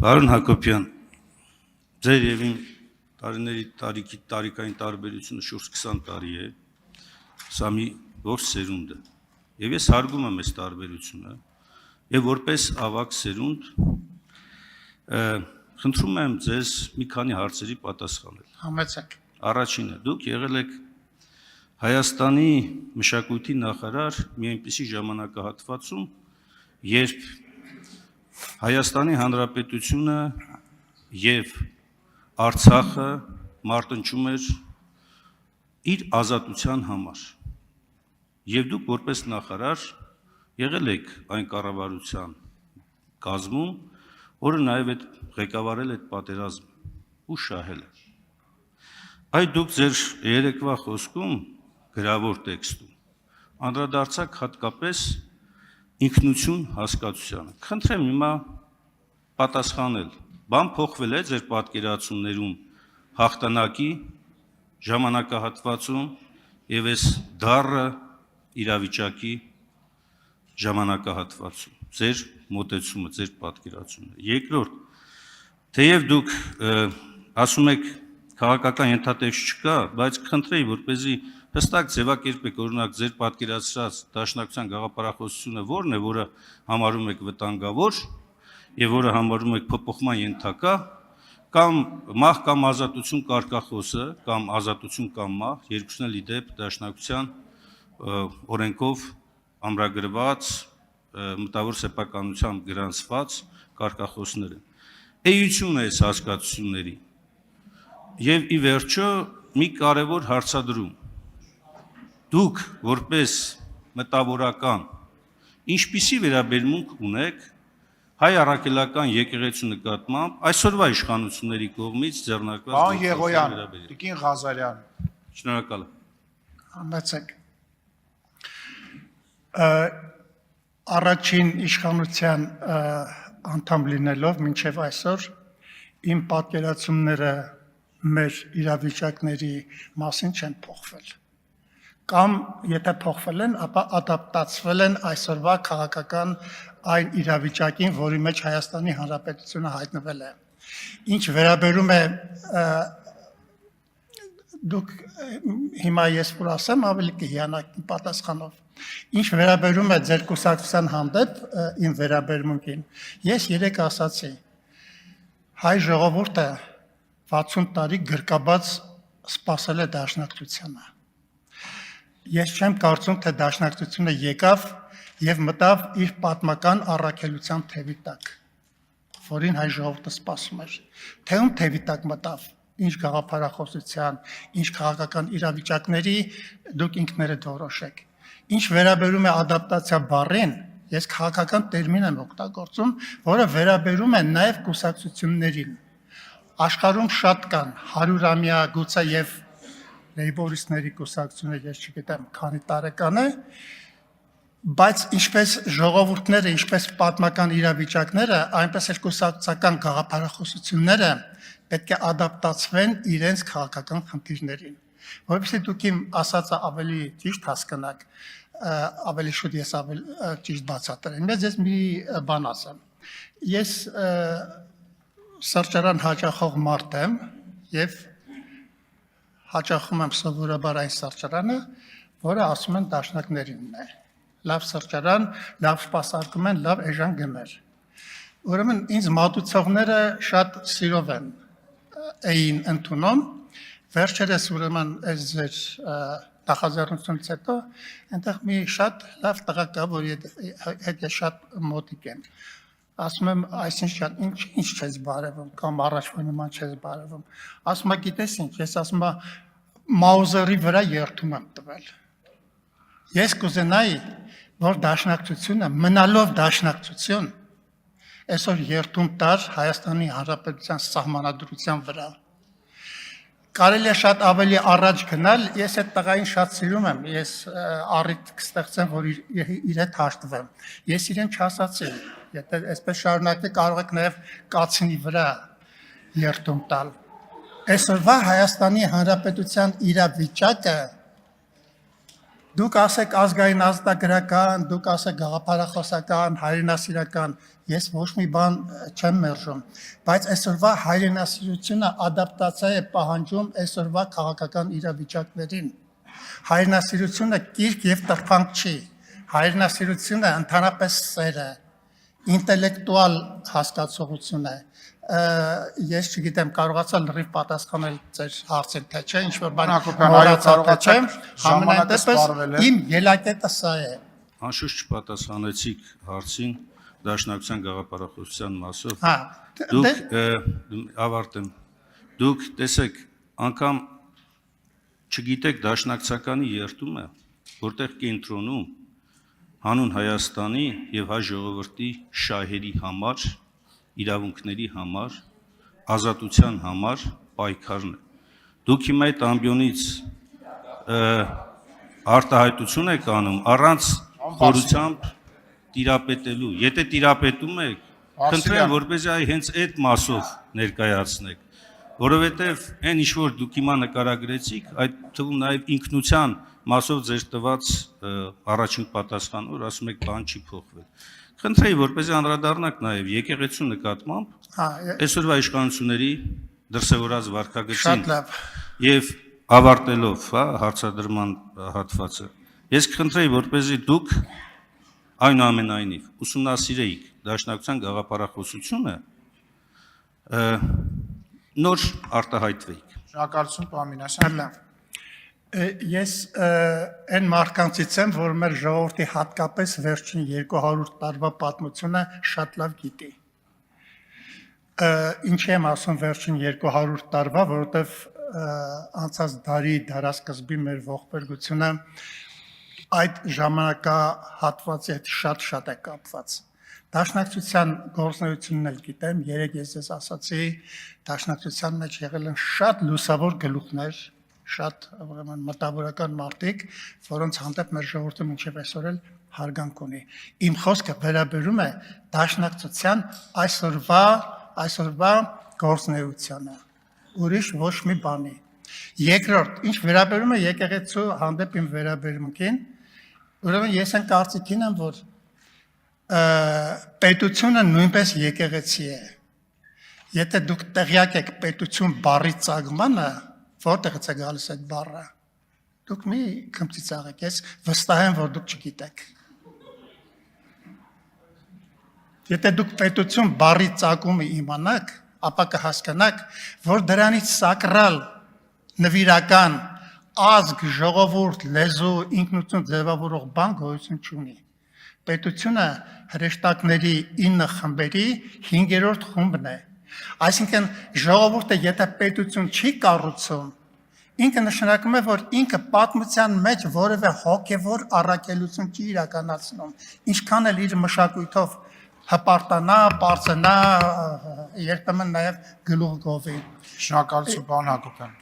Պարոն Հակոբյան, ձեր եւ իմ տարիների տարիքային տարբերությունը շուրջ 20 տարի է, սա մի ողջ սերունդ է, եւ ես հարգում եմ այս տարբերությունը, եւ որպես ավագ սերունդ խնդրում եմ ձեզ մի քանի հարցերի պատասխանել։ Համեցեք։ Առաջինը, դուք եղել եք Հայաստանի մշակույթի նախարար մի այնպիսի ժամանակահատվածում, երբ Հայաստանի Հանրապետությունը եւ Արցախը մարտնչում էր իր ազատության համար։ Եվ դուք որպես նախարար եղել եք այն կառավարության կազմում, որը նաեւ ղեկավարել այդ պատերազմը ու շահել է։ Այդ դուք ձեր երեկվա խոսքում գրավոր տեքստում անդրադարձակ հատկապես ինքնություն հասկացությանը։ Խնդրեմ հիմա պատասխանել, բան փոխվել է ձեր պատկերացումներում հաղթանակի ժամանակահատվածում եւ այս դառը իրավիճակի ժամանակահատվածում, ձեր մոտեցումը, ձեր պատկերացումը։ Երկրորդ, թեև դուք ասում եք քաղաքական ենթատեքստ չկա, բայց խնդրեի, որպեսզի հստակ ձևակերպեք, օրինակ ձեր պատկերացրած Դաշնակցության գաղափարախոսությունը որն է, որը համարում եք վտանգավոր եւ որը համարում եք փոփոխման ենթակա, կամ մահ կամ ազատություն կարգախոսը, կամ ազատություն կամ մահ, երկուսն էլ ի դեպ Դաշնակցության օրենքով ամրագրված մտավոր սեփականությամբ գրանցված կարգախոսներ են։ Էությունը այս հասկացությունների եւ ի վերջո մի կարևոր հարցադրում։ Դուք որպես մտավորական ինչպիսի վերաբերմունք ունեք հայ առաքելական եկեղեցու նկատմամբ այսօրվա իշխանությունների կողմից ձեռնարկված Պարոն Եղոյան, Տիկին Ղազարյան։ Շնորհակալ եմ։ Համեցեք։ Առաջին իշխանության անդամ լինելով մինչև այսօր իմ պատկերացումները մեր իրավիճակների մասին չեն փոխվել։ Կամ եթե փոխվել են, ապա ադապտացվել են այսօրվա քաղաքական այն իրավիճակին, որի մեջ Հայաստանի Հանրապետությունը հայտնվել է։ Ինչ վերաբերում է դուք հիմա ես որ ասեմ, ավելի կհիանաք պատասխանով։ Ինչ վերաբերում է ձեր կուսակցության հանդեպ իմ վերաբերմունքին, ես երեք ասացի, հայ ժողովուրդը 60 տարի գրկաբաց սպասել է Դաշնակցությանը։ Ես չեմ կարծում, թե Դաշնակցությունը եկավ եւ մտավ իր պատմական առաքելության թևի տակ, որին հայ ժողովուրդը սպասում էր։ Թե ում թևի տակ մտավ, ինչ գաղափարախոսության, ինչ քաղաքական իրավիճակների դուք ինքներդ որոշեք։ Ինչ վերաբերում է ադապտացիա բառին, ես քաղաքական տերմին եմ օգտագործում, որը վերաբերում է նաեւ կուսակցություններին։ Աշխարհում շատ կան 100-ամյա գուցե եւ լեյբորիստների կուսակցությունը, ես չգիտեմ, քանի տարեկան է, բայց ինչպես ժողովուրդները, ինչպես պատմական իրավիճակները, այնպես էլ կուսակցական գաղափարախոսությունները պետք է ադապտացվեն իրենց քաղաքական խնդիրներին։ Որովհետեւ դուք իմ ասածը ավելի ճիշտ հասկանաք, ավելի շուտ ես ավելի ճիշտ բացատրեմ։ Ես մի բան ասեմ։ Ես սրճարան հաճախող մարդ եմ եւ հաճախում եմ սովորաբար այն սրճարանը, որը ասում են դաշնակներինն է։ Լավ սրճարան, լավ սպասարկում են, լավ էժան գներ։ Ուրեմն ինձ մատուցողները շատ սիրով են էին ընդունում։ Վերջերս ուրեմն այս ձեր նախաձեռնությունից հետո այնտեղ մի շատ լավ տղա կա, որ հետ է շատ մոտիկ են։ Ասում եմ, այսինքն ինչ չես բարևում, կամ առաջվա նման չես բարևում։ Ասում եմ, գիտես ինչ, ես ասում եմ, Մաուզերի վրա երթում եմ տվել։ Ես կուզենայի, որ Դաշնակցությունը մնալով Դաշնակցություն, այսօր երթում տար Հայաստանի Հանրապետության սահմանադրության վրա։ Կարելի է շատ ավելի առաջ գնալ, ես այդ տղային շատ սիրում եմ, ես առիթ կստեղծեմ, որ իր հետ հաշտվեմ։ Ես իրեն չասացի, եթե այսպես շարունակվի, կարող եք նաև կացինի վրա երթում տալ։ Այսօրվա Հայաստանի Հանրապետության իրավիճակը Դուք ասեք ազգային ազատագրական, դուք ասեք գաղափարախոսական, հայրենասիրական, ես ոչ մի բան չեմ մերժում, բայց այսօրվա հայրենասիրությունը ադապտացիա է պահանջում այսօրվա քաղաքական իրավիճակներին։ Հայրենասիրությունը կիրք եւ տրփանք չի։ Հայրենասիրությունը ընդհանրապես սեր է, ինտելեկտուալ հասկացողություն է։ Ես չգիտեմ, կարողացա լրիվ պատասխանել ձեր հարցին, թե չէ, ինչ որ բան կարողացա, համենայն դեպս իմ ելակետը սա է։ Անշուշտ չպատասխանեցիք հարցին Դաշնակցության գաղափարախոսության մասով։ Հա, Դուք ավարտեմ։ Դուք տեսեք, անգամ չգիտեք Դաշնակցականի երթումը, որտեղ կենտրոնում հանուն Հայաստանի եւ հայ ժողովրդի շահերի համար, իրավունքների համար, ազատության համար պայքարն է։ Դուք հիմա այդ ամբիոնից արտահայտություն եք անում առանց խորությամբ տիրապետելու։ Եթե տիրապետում եք, խնդրեմ, որպեսզի այ հենց այդ մասով ներկայացնեք, որովհետև այն ինչ որ դուք հիմա նկարագրեցիք, այդ թվում նաև ինքնության մասով ձեր տված առաջին պատասխանը, որ ասում եք բան չի փոխվել։ Խնդրեի, որպեսզի անդրադառնաք նաև եկեղեցու նկատմամբ այսօրվա իշխանությունների դրսևորած վարքագծին։ Շատ լավ։ Եվ ավարտելով, հա, հարցադրման հատվածը։ Ես կխնդրեի, որպեսզի դուք այնուամենայնիվ ուսումնասիրեիք Դաշնակցության գաղափարախոսությունը, նոր արտահայտվեիք։ Շնորհակալություն, պարոն Մինասյան։ Լավ։ Ես այն մարդկանցից եմ, որ մեր ժողովրդի հատկապես վերջին 200 տարվա պատմությունը շատ լավ գիտի։ Ինչ եմ ասում վերջին 200 տարվա, որովհետև անցած դարի դարասկզբի մեր ողբերգությունը այդ ժամանակահատվածի հետ շատ է կապված։ Դաշնակցության գործունեությունն էլ գիտեմ, երեք ես ասացի, դաշնակցության մեջ եղել են շատ լուսավոր գլուխներ, շատ ուրեմն մտավորական մարդիկ, որոնց հանդեպ մեր ժողովուրդը մինչև այսօր էլ հարգանք ունի։ Իմ խոսքը վերաբերում է դաշնակցության այսօրվա գործունեությանը, ուրիշ ոչ մի բանի։ Երկրորդ, ինչ վերաբերում է եկեղեցու հանդեպ իմ վերաբերմունքին, ուրեմն ես այն կարծիքին եմ, որ պետությունը նույնպես եկեղեցի է։ Եթե դուք տեղյակ եք պետություն բառի ծագմանը, որտեղից է գալիս այդ բառը, դուք մի քմծիծաղեք, ես վստահ եմ, որ դուք չգիտեք։ Եթե դուք պետություն բառի ծագումը իմանաք, ապա կհասկանաք, որ դրանից սակրալ, նվիրական, ազգ, ժողովուրդ, լեզու, ինքնություն ձևավորող բան գոյություն չունի։ Պետությունը հրեշտակների 9 խմբերի 5-րդ խումբն է։ Այսինքն ժողովուրդը եթե պետություն չի կառուցում, ինքը նշանակում է, որ ինքը պատմության մեջ որևէ հոգևոր առաքելություն չի իրականացնում, ինչքան էլ իր մշակույթով հպարտանա, պարծենա, երբեմն նաև գլուխ գովի։ Շնորհակալություն, պարոն Հակոբյան։